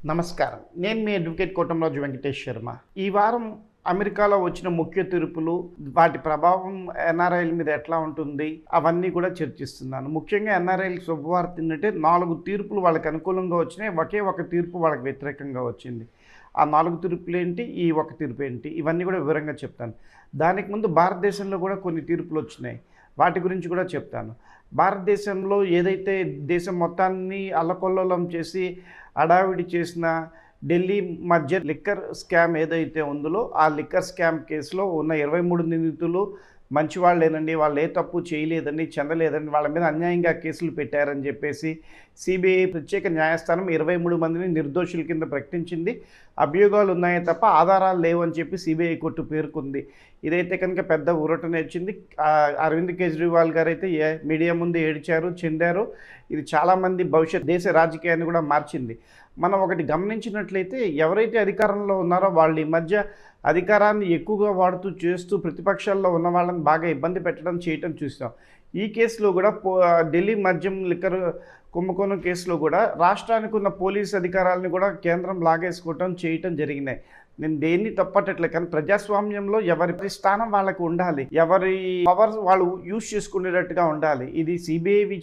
నమస్కారం. నేను మీ అడ్వకేట్ కోటంరాజు వెంకటేష్ శర్మ. ఈ వారం అమెరికాలో వచ్చిన ముఖ్య తీర్పులు, వాటి ప్రభావం ఎన్ఆర్ఐల మీద ఎట్లా ఉంటుంది, అవన్నీ కూడా చర్చిస్తున్నాను. ముఖ్యంగా ఎన్ఆర్ఐలకు శుభవార్త ఏంటంటే 4 తీర్పులు వాళ్ళకి అనుకూలంగా వచ్చినాయి. ఒకే ఒక తీర్పు వాళ్ళకి వ్యతిరేకంగా వచ్చింది. ఆ 4 తీర్పులు ఏంటి? ఈ ఒక తీర్పు ఏంటి? ఇవన్నీ కూడా వివరంగా చెప్తాను. దానికి ముందు భారతదేశంలో కూడా కొన్ని తీర్పులు వచ్చినాయి. వాటి గురించి కూడా చెప్తాను. భారతదేశంలో ఏదైతే దేశం మొత్తాన్ని అల్లకల్లోలం చేసి హడావిడి చేసిన ఢిల్లీ మధ్య లిక్కర్ స్కామ్ ఏదైతే ఉందో ఆ లిక్కర్ స్కామ్ కేసులో ఉన్న 23 నిందితులు మంచివాళ్ళేనండి, వాళ్ళు ఏ తప్పు చేయలేదండి, చెందలేదండి, వాళ్ళ మీద అన్యాయంగా కేసులు పెట్టారని చెప్పేసి సిబిఐ ప్రత్యేక న్యాయస్థానం 23 మందిని నిర్దోషుల కింద ప్రకటించింది. అభియోగాలు ఉన్నాయే తప్ప ఆధారాలు లేవని చెప్పి సిబిఐ కోర్టు పేర్కొంది. ఇదైతే కనుక పెద్ద ఊరటనిచ్చింది. అరవింద్ కేజ్రీవాల్ గారు అయితే మీడియా ముందు ఏడ్చారు, చెందారు. ఇది చాలామంది దేశ రాజకీయాన్ని కూడా మార్చింది. మనం ఒకటి గమనించినట్లయితే ఎవరైతే అధికారంలో ఉన్నారో వాళ్ళు ఈ మధ్య అధికారాన్ని ఎక్కువగా వాడుతూ చేస్తూ ప్రతిపక్షాల్లో ఉన్న వాళ్ళని బాగా ఇబ్బంది చేయటం చూసాం. ఈ కేసులో కూడా ఢిల్లీ మద్యం లిక్కర్ కుంభకోణం కేసులో కూడా రాష్ట్రానికి ఉన్న పోలీసు అధికారాలను కూడా కేంద్రం చేయటం జరిగినాయి. నేను దేన్ని తప్పట్టట్లే, కానీ ప్రజాస్వామ్యంలో ఎవరి స్థానం వాళ్ళకు ఉండాలి, ఎవరి పవర్ వాళ్ళు యూజ్ చేసుకునేటట్టుగా ఉండాలి. ఇది సిబిఐ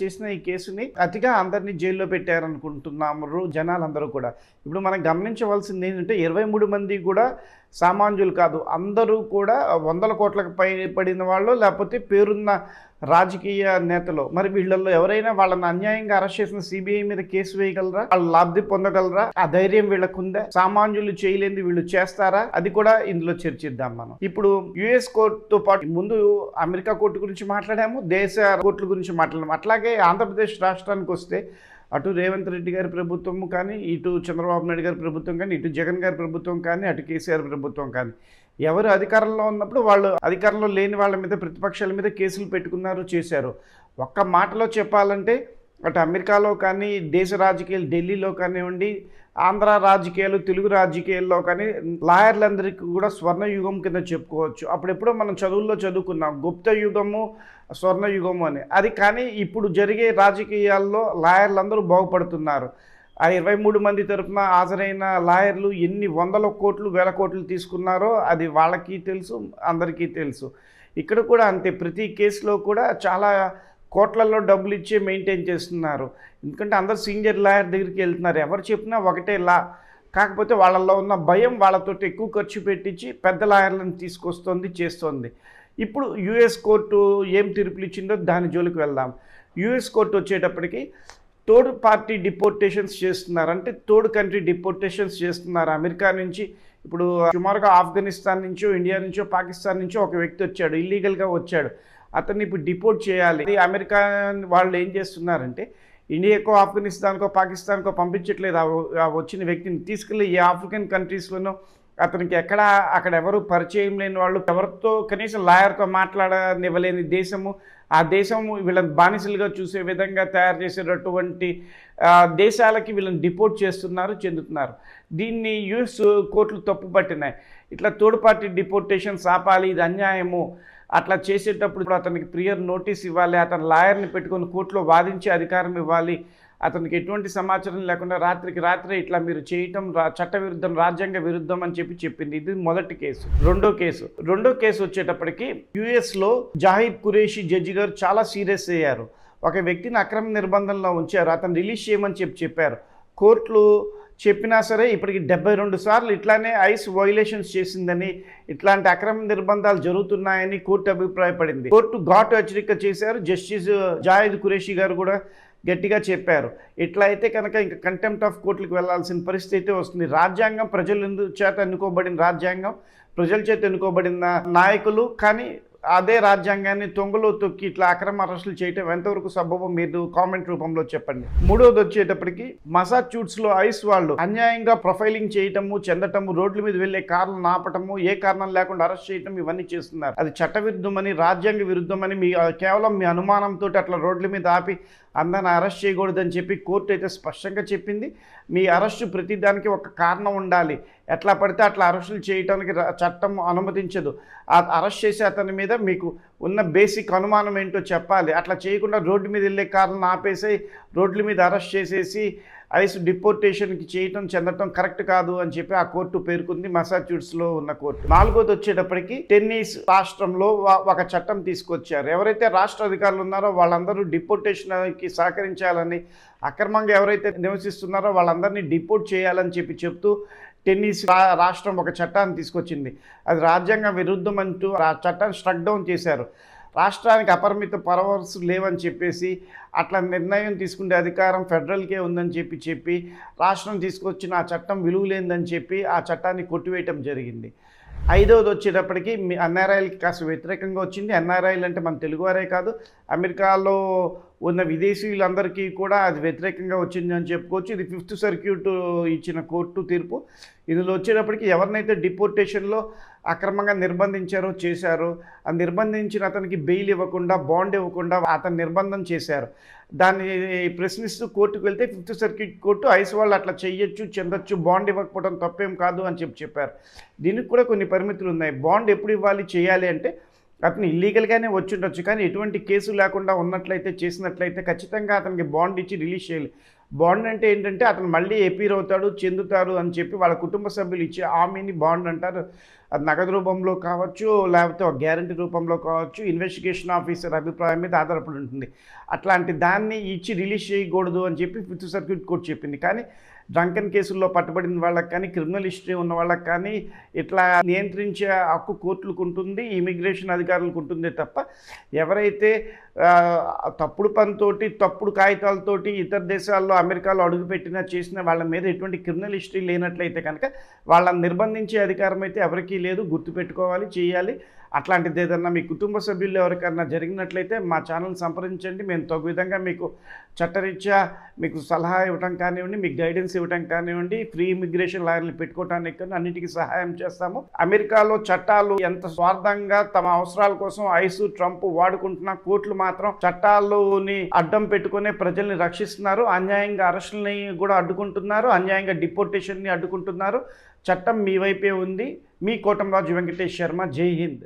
చేసిన ఈ కేసుని అతిగా అందరినీ జైల్లో పెట్టారనుకుంటున్నారు జనాలందరూ కూడా. ఇప్పుడు మనం గమనించవలసింది ఏంటంటే 23 మంది కూడా సామాన్యులు కాదు, అందరూ కూడా 100 కోట్లకు పడిన వాళ్ళు, లేకపోతే పేరున్న రాజకీయ నేతలు. మరి వీళ్ళల్లో ఎవరైనా వాళ్ళని అన్యాయంగా అరెస్ట్ చేసిన సిబిఐ మీద కేసు వేయగలరా? వాళ్ళు లబ్ధి పొందగలరా? ఆ ధైర్యం వీళ్ళకుందా? సామాన్యులు చేయలేంది వీళ్ళు చేస్తారా? అది కూడా ఇందులో చర్చిద్దాం మనం. ఇప్పుడు యుఎస్ కోర్టుతో పాటు ముందు అమెరికా కోర్టు గురించి మాట్లాడాము, దేశ కోర్టుల గురించి మాట్లాడాము. అట్లాగే ఆంధ్రప్రదేశ్ రాష్ట్రానికి వస్తే అటు రేవంత్ రెడ్డి గారి ప్రభుత్వం కానీ, ఇటు చంద్రబాబు నాయుడు గారి ప్రభుత్వం కానీ, ఇటు జగన్ గారి ప్రభుత్వం కానీ, అటు కేసీఆర్ ప్రభుత్వం కానీ, ఎవరు అధికారంలో ఉన్నప్పుడు వాళ్ళు అధికారంలో లేని వాళ్ళ మీద, ప్రతిపక్షాల మీద కేసులు పెట్టుకున్నారు, చేశారు. ఒక్క మాటలో చెప్పాలంటే అటు అమెరికాలో కానీ, దేశ రాజకీయాలు ఢిల్లీలో కానివ్వండి, ఆంధ్ర రాజకీయాలు, తెలుగు రాజకీయాల్లో కానీ లాయర్లందరికీ కూడా స్వర్ణయుగం కింద చెప్పుకోవచ్చు. అప్పుడెప్పుడో మనం చదువుల్లో చదువుకున్నాం గుప్త యుగము, స్వర్ణయుగము అని. అది కానీ ఇప్పుడు జరిగే రాజకీయాల్లో లాయర్లందరూ బాగుపడుతున్నారు. ఆ 23 మంది తరఫున హాజరైన లాయర్లు ఎన్ని వందల కోట్లు, వేల కోట్లు తీసుకున్నారో అది వాళ్ళకి తెలుసు, అందరికీ తెలుసు. ఇక్కడ కూడా అంతే, ప్రతి కేసులో కూడా చాలా కోట్లలో డబ్బులు ఇచ్చి మెయింటైన్ చేస్తున్నారు. ఎందుకంటే అందరు సీనియర్ లాయర్ దగ్గరికి వెళ్తున్నారు. ఎవరు చెప్పినా ఒకటే లా, కాకపోతే వాళ్ళల్లో ఉన్న భయం వాళ్ళతో ఎక్కువ ఖర్చు పెట్టించి పెద్ద లాయర్లను తీసుకొస్తుంది, చేస్తుంది. ఇప్పుడు యుఎస్ కోర్టు ఏం తీర్పులు ఇచ్చిందో దాని జోలికి వెళ్దాం. యుఎస్ కోర్టు వచ్చేటప్పటికి థర్డ్ పార్టీ డిపోర్టేషన్స్ చేస్తున్నారు, అంటే థర్డ్ కంట్రీ డిపోర్టేషన్స్ చేస్తున్నారు. అమెరికా నుంచి ఇప్పుడు సుమారుగా ఆఫ్ఘనిస్తాన్ నుంచో, ఇండియా నుంచో, పాకిస్తాన్ నుంచో ఒక వ్యక్తి వచ్చాడు, ఇల్లీగల్గా వచ్చాడు. అతన్ని ఇప్పుడు డిపోర్ట్ చేయాలి. అమెరికా వాళ్ళు ఏం చేస్తున్నారంటే ఇండియాకో, ఆఫ్ఘనిస్తాన్కో, పాకిస్తాన్కో పంపించట్లేదు. ఆ వచ్చిన వ్యక్తిని తీసుకెళ్ళి ఏ ఆఫ్రికన్ కంట్రీస్లోనో అతనికి అక్కడ ఎవరు పరిచయం లేని వాళ్ళు, ఎవరితో కనీసం లాయర్తో మాట్లాడనివ్వలేని దేశము, ఆ దేశము వీళ్ళని బానిసలుగా చూసే విధంగా తయారు చేసేటటువంటి దేశాలకి వీళ్ళని డిపోర్ట్ చెందుతున్నారు. దీన్ని యుఎస్ కోర్టులు తప్పుపట్టినాయి. ఇట్లా థర్డ్ పార్టీ డిపోర్టేషన్స్ ఆపాలి, ఇది అన్యాయము. అట్లా చేసేటప్పుడు అతనికి ప్రియర్ నోటీస్ ఇవ్వాలి, అతను లాయర్ని పెట్టుకొని కోర్టులో వాదించే అధికారం ఇవ్వాలి. అతనికి ఎటువంటి సమాచారం లేకుండా రాత్రికి రాత్రే ఇట్లా మీరు చేయటం చట్టవిరుద్ధం, రాజ్యాంగ విరుద్ధం అని చెప్పింది. ఇది మొదటి కేసు. రెండో కేసు వచ్చేటప్పటికి యుఎస్లో జాహిద్ ఖురేషీ జడ్జి గారు చాలా సీరియస్ అయ్యారు. ఒక వ్యక్తిని అక్రమ నిర్బంధంలో ఉంచారు, అతను రిలీజ్ చేయమని చెప్పారు. కోర్టులు చెప్పినా సరే ఇప్పటికి 72 సార్లు ఇట్లానే ఐస్ వైలేషన్స్ చేసిందని, ఇట్లాంటి అక్రమ నిర్బంధాలు జరుగుతున్నాయని కోర్టు అభిప్రాయపడింది. కోర్టు ఘాటు హెచ్చరిక చేశారు. జస్టిస్ జాహిద్ ఖురేషీ గారు కూడా గట్టిగా చెప్పారు. ఇట్లా అయితే కనుక ఇంకా కంటెంప్ట్ ఆఫ్ కోర్టులకు వెళ్లాల్సిన పరిస్థితి వస్తుంది. రాజ్యాంగం ప్రజల చేత ఎన్నుకోబడిన రాజ్యాంగం, ప్రజల చేత ఎన్నుకోబడిన నాయకులు, కానీ అదే రాజ్యాంగాన్ని తొంగలో తొక్కి ఇట్లా అక్రమ అరెస్టులు చేయటం ఎంతవరకు సబబో మీరు కామెంట్ రూపంలో చెప్పండి. మూడవది వచ్చేటప్పటికి మసాచ్యూట్స్లో ఐస్ వాళ్ళు అన్యాయంగా ప్రొఫైలింగ్ చేయటము, చెందటము, రోడ్ల మీద వెళ్ళే కార్లను ఆపటము, ఏ కారణం లేకుండా అరెస్ట్ చేయటం, ఇవన్నీ చేస్తున్నారు. అది చట్టవిరుద్ధమని, రాజ్యాంగ విరుద్ధమని కేవలం మీ అనుమానంతో అట్లా రోడ్ల మీద ఆపి అందరిని అరెస్ట్ చేయకూడదని చెప్పి కోర్టు అయితే స్పష్టంగా చెప్పింది. మీ అరెస్టు ప్రతిదానికి ఒక కారణం ఉండాలి. ఎట్లా పడితే అట్లా అరెస్టులు చేయడానికి చట్టం అనుమతించదు. ఆ అరెస్ట్ చేసే అతని మీద మీకు ఉన్న బేసిక్ అనుమానం ఏంటో చెప్పాలి. అట్లా చేయకుండా రోడ్డు మీద వెళ్ళే కార్లను ఆపేసి రోడ్ల మీద అరెస్ట్ చేసేసి ఐస్ డిపోర్టేషన్కి చేయటం చెందటం కరెక్ట్ కాదు అని చెప్పి ఆ కోర్టు పేర్కొంది, మసాచ్యూట్స్లో ఉన్న కోర్టు. 4వది వచ్చేటప్పటికి టెన్నీసీ రాష్ట్రంలో ఒక చట్టం తీసుకొచ్చారు. ఎవరైతే రాష్ట్ర అధికారులు ఉన్నారో వాళ్ళందరూ డిపోర్టేషన్కి సహకరించాలని, అక్రమంగా ఎవరైతే నివసిస్తున్నారో వాళ్ళందరినీ డిపోర్ట్ చేయాలని చెప్తూ టెన్నీసీ రాష్ట్రం ఒక చట్టాన్ని తీసుకొచ్చింది. అది రాజ్యాంగ విరుద్ధం అంటూ ఆ చట్టాన్ని స్ట్రక్ డౌన్ చేశారు. రాష్ట్రానికి అపరిమిత పవర్స్ లేవని చెప్పేసి, అట్లా నిర్ణయం తీసుకునే అధికారం ఫెడరల్కే ఉందని చెప్పి రాష్ట్రం తీసుకొచ్చిన ఆ చట్టం విలువ లేదని చెప్పి ఆ చట్టాన్ని కొట్టివేయటం జరిగింది. 5వది వచ్చేటప్పటికి ఎన్ఆర్ఐలకి కాస్త వ్యతిరేకంగా వచ్చింది. ఎన్ఆర్ఐలు అంటే మన తెలుగువారే కాదు, అమెరికాలో ఉన్న విదేశీయులందరికీ కూడా అది వ్యతిరేకంగా వచ్చింది అని చెప్పుకోవచ్చు. ఇది 5th సర్క్యూట్ ఇచ్చిన కోర్టు తీర్పు. ఇందులో వచ్చేటప్పటికి ఎవరినైతే డిపోర్టేషన్లో అక్రమంగా నిర్బంధించారో చేశారో, ఆ నిర్బంధించిన అతనికి బెయిల్ ఇవ్వకుండా, బాండ్ ఇవ్వకుండా అతను నిర్బంధం చేశారు. దాన్ని ప్రశ్నిస్తూ కోర్టుకు వెళ్తే 5th సర్క్యూట్ కోర్టు ఐస్ వాళ్ళు అట్లా చెయ్యొచ్చు, చెందొచ్చు, బాండ్ ఇవ్వకపోవడం తప్పేం కాదు అని చెప్పారు. దీనికి కూడా కొన్ని పరిమితులు ఉన్నాయి. బాండ్ ఎప్పుడు ఇవ్వాలి, చేయాలి అంటే అతను ఇల్లీగల్గానే వచ్చి ఉండొచ్చు, కానీ ఎటువంటి కేసు లేకుండా ఉన్నట్లయితే చేసినట్లయితే ఖచ్చితంగా అతనికి బాండ్ ఇచ్చి రిలీజ్ చేయాలి. బాండ్ అంటే ఏంటంటే అతను మళ్ళీ ఎపీర్ అవుతాడు, చెందుతారు అని చెప్పి వాళ్ళ కుటుంబ సభ్యులు ఇచ్చే హామీని బాండ్ అంటారు. అది నగదు రూపంలో కావచ్చు, లేకపోతే ఒక గ్యారంటీ రూపంలో కావచ్చు, ఇన్వెస్టిగేషన్ ఆఫీసర్ అభిప్రాయం మీద ఆధారపడి ఉంటుంది. అట్లాంటి దాన్ని ఇచ్చి రిలీజ్ చేయకూడదు అని చెప్పి 5th సర్క్యూట్ కోర్టు చెప్పింది. కానీ డ్రంకన్ కేసుల్లో పట్టుబడిన వాళ్ళకి కానీ, క్రిమినల్ హిస్టరీ ఉన్న వాళ్ళకి కానీ ఇట్లా నియంత్రించే హక్కు కోర్టులకు ఉంటుంది, ఇమిగ్రేషన్ అధికారులకు ఉంటుందే తప్ప ఎవరైతే తప్పుడు పనితోటి, తప్పుడు కాగితాలతోటి ఇతర దేశాల్లో, అమెరికాలో అడుగుపెట్టినా చేసిన వాళ్ళ మీద ఎటువంటి క్రిమినల్ హిస్టరీ లేనట్లయితే కనుక వాళ్ళని నిర్బంధించే అధికారం అయితే ఎవరికీ లేదు. గుర్తుపెట్టుకోవాలి, చేయాలి. అట్లాంటిది ఏదన్నా మీ కుటుంబ సభ్యుల్లో ఎవరికన్నా జరిగినట్లయితే మా ఛానల్ సంప్రదించండి. మేము తగు విధంగా మీకు చట్టరీత్యా మీకు సలహా ఇవ్వటం కానివ్వండి, మీకు గైడెన్స్ ఇవ్వటం కానివ్వండి, ఫ్రీ ఇమిగ్రేషన్ లాయర్లు పెట్టుకోవటానికి కానీ అన్నిటికీ సహాయం చేస్తాము. అమెరికాలో చట్టాలు ఎంత స్వార్థంగా తమ అవసరాల కోసం ఐసు, ట్రంప్ వాడుకుంటున్న, కోర్టులు మాత్రం చట్టాలని అడ్డం పెట్టుకునే ప్రజల్ని రక్షిస్తున్నారు. అన్యాయంగా అరెస్టులని కూడా అడ్డుకుంటున్నారు, అన్యాయంగా డిపోర్టేషన్ని అడ్డుకుంటున్నారు. చట్టం మీ వైపే ఉంది. మీ కోటంరాజు వెంకటేష్ శర్మ. జై హింద్.